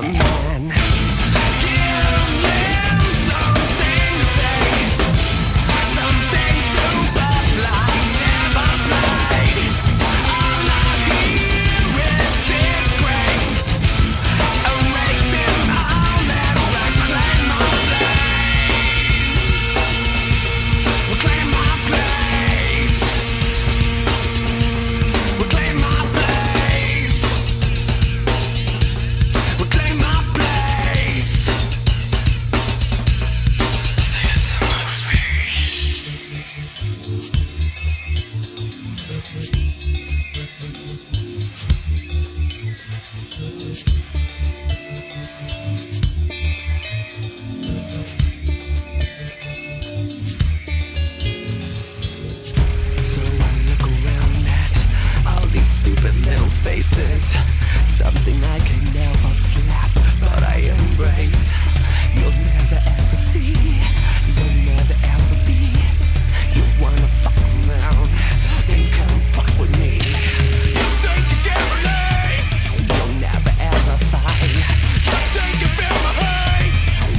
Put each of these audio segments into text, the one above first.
a man. Give him something to say, something Superfly never played. All I hear is disgrace. Erase them all and reclaim my place. Reclaim my place. Reclaim my place. Reclaim my place. Say it to my face. So I look around at all these stupid little faces. Something I can never slap, but I embrace. You'll never ever see, you'll never ever be. You wanna fuck around, then come fuck with me. You think you can relate, you'll never ever find. You think you feel my hate,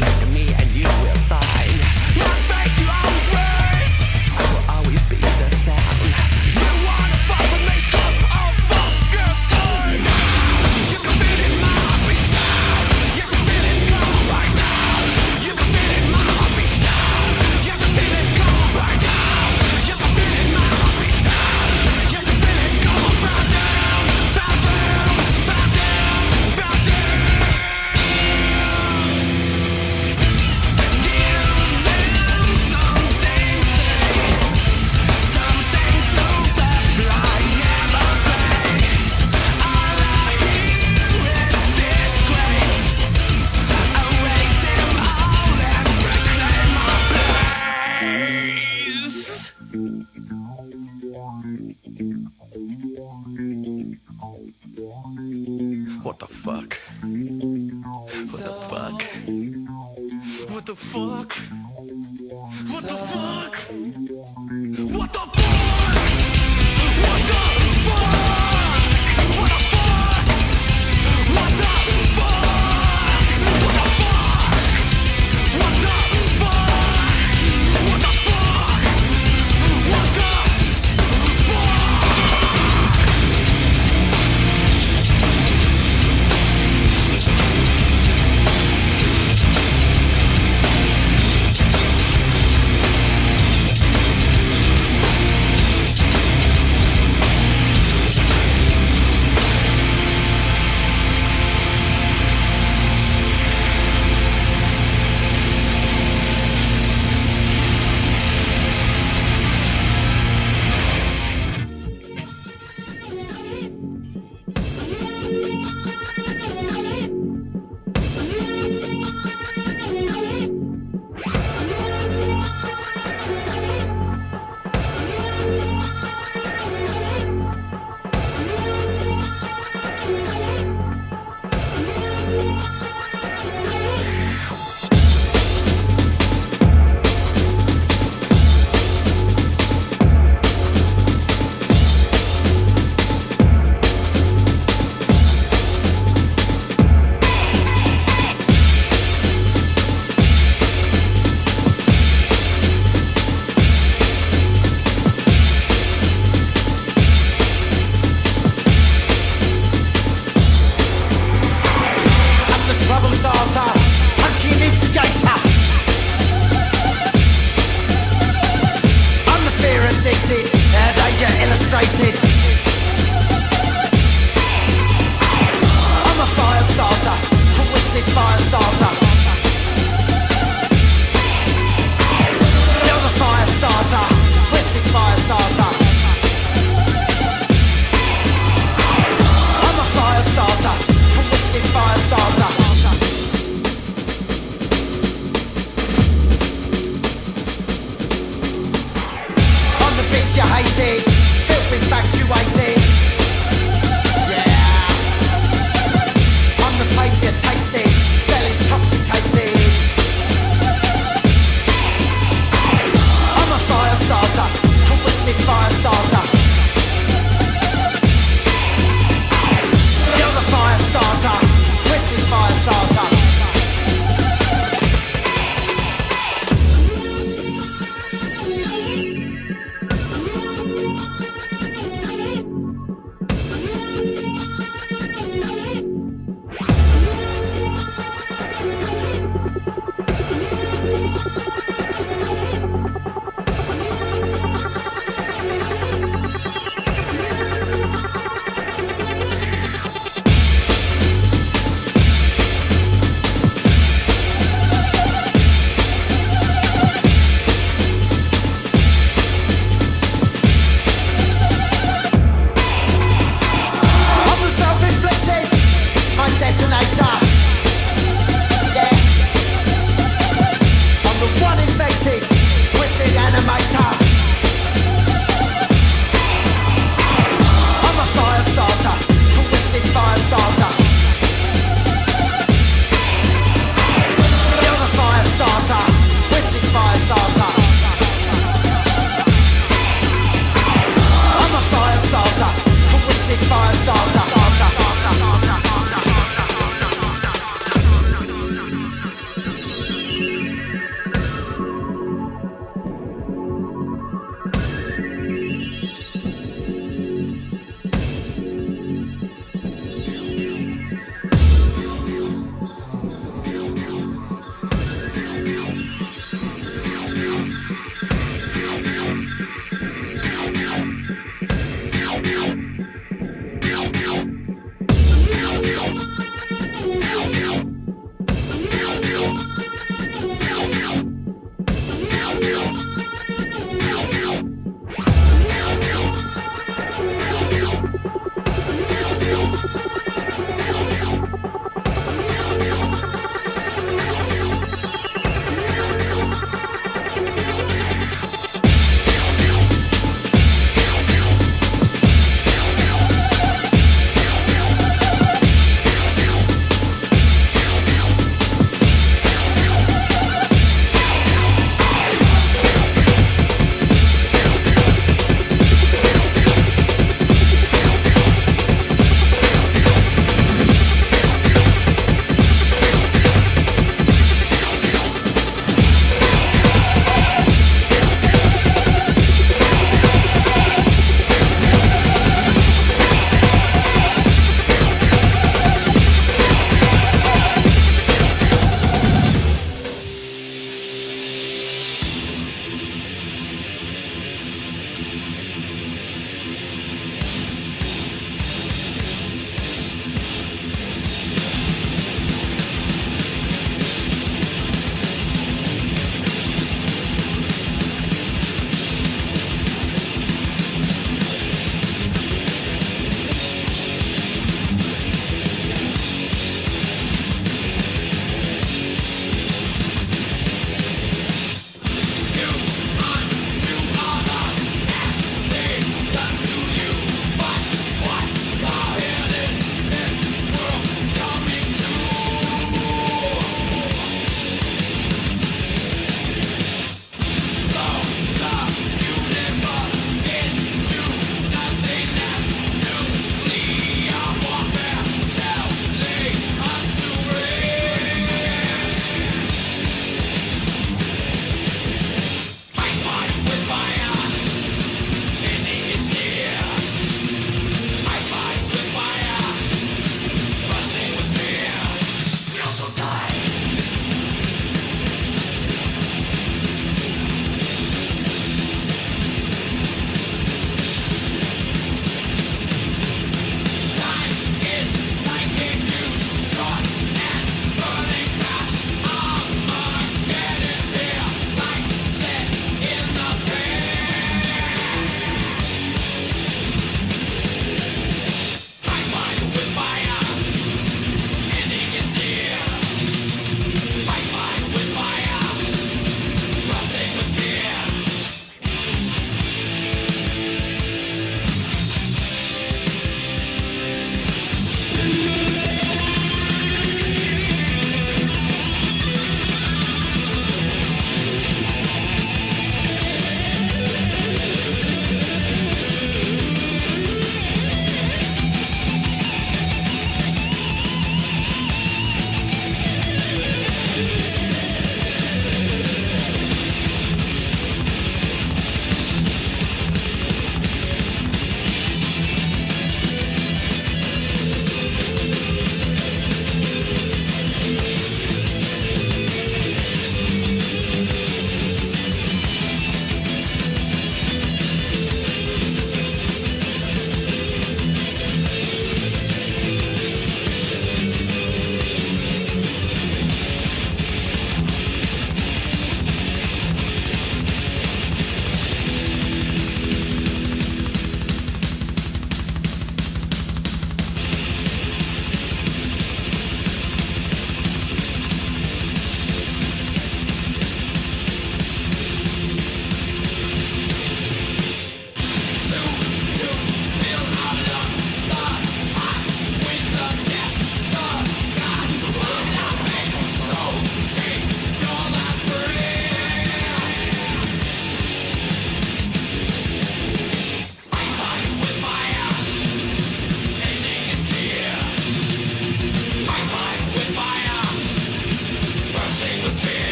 look at me and you will find. You think you always right, I will always be the sound. You wanna fuck with me, come on, fuck your boy. You can fit in my heartbeat down. You can fit it come right now. You can fit in my heartbeat down. You can fit it come right now. You can fit in my heartbeat down. You can fit it come bow down, bow down, bow down, bow down. Give them something say, something Superfly never played. All I hear is disgrace. Erase them all and reclaim my place. What the fuck? What the fuck? What the fuck? What the fuck? What the fuck? What the fuck? What the fuck? What the fuck? What the fuck? What the fuck? What the fuck? What the fuck? Fire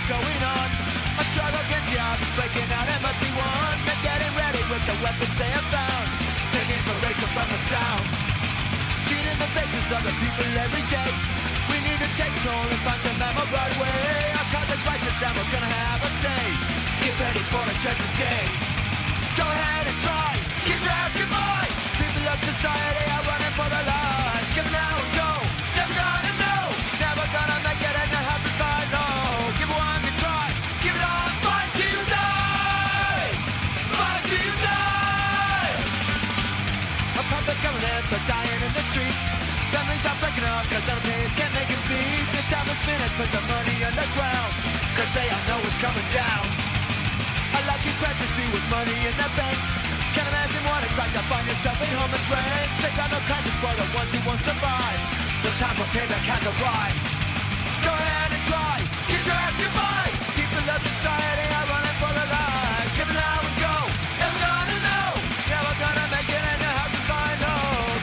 is going on. A struggle against the odds is breaking out and must be won. They're getting ready with the weapons they have found. Take inspiration from the sound. Seen in the faces of the people every day. We need to take toll and find some ammo right away. Our cause is righteous and we're gonna have a say. Get ready for the judgment day. Go ahead and try. Get your ass goodbye. People of society are running for their lives. Give now and go. Never gonna know. Never gonna make it and your house is fine. No. Give one good try. Give it on. Fight till you die. Fight till you die. A public government for dying in the streets. Families are breaking up cause unpaid can't make ends meet. The establishment has put the money underground cause they all know it's coming down. A lucky precious be with money in their banks. Can't imagine what it's like to find yourself in homeless ranks. They got no kindness for the ones who won't survive. The time for payback has arrived. Go ahead and try. Kiss your ass goodbye. People of society are running for their lives. Give it now and go. Never gonna know. Never gonna make it and your house is fine. No.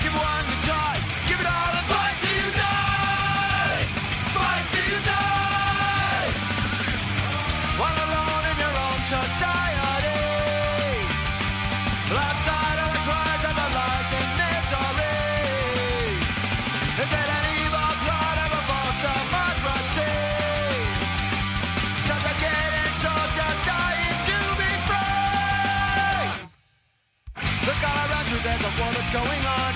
Give one good try. Give it all and fight till you die. Fight till you die. One alone in your own society. Outside of the cries of the lies and misery. Is it an evil plot of a false democracy? Subjugated soldiers dying to be free. Look all around you, there's a war that's going on.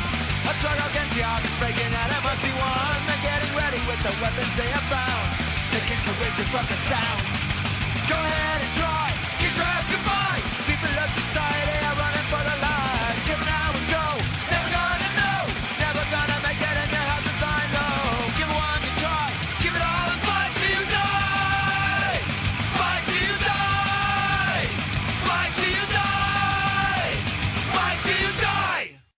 A struggle against the odds is breaking out, it must be won. They're getting ready with the weapons they have found. Take inspiration from the sound.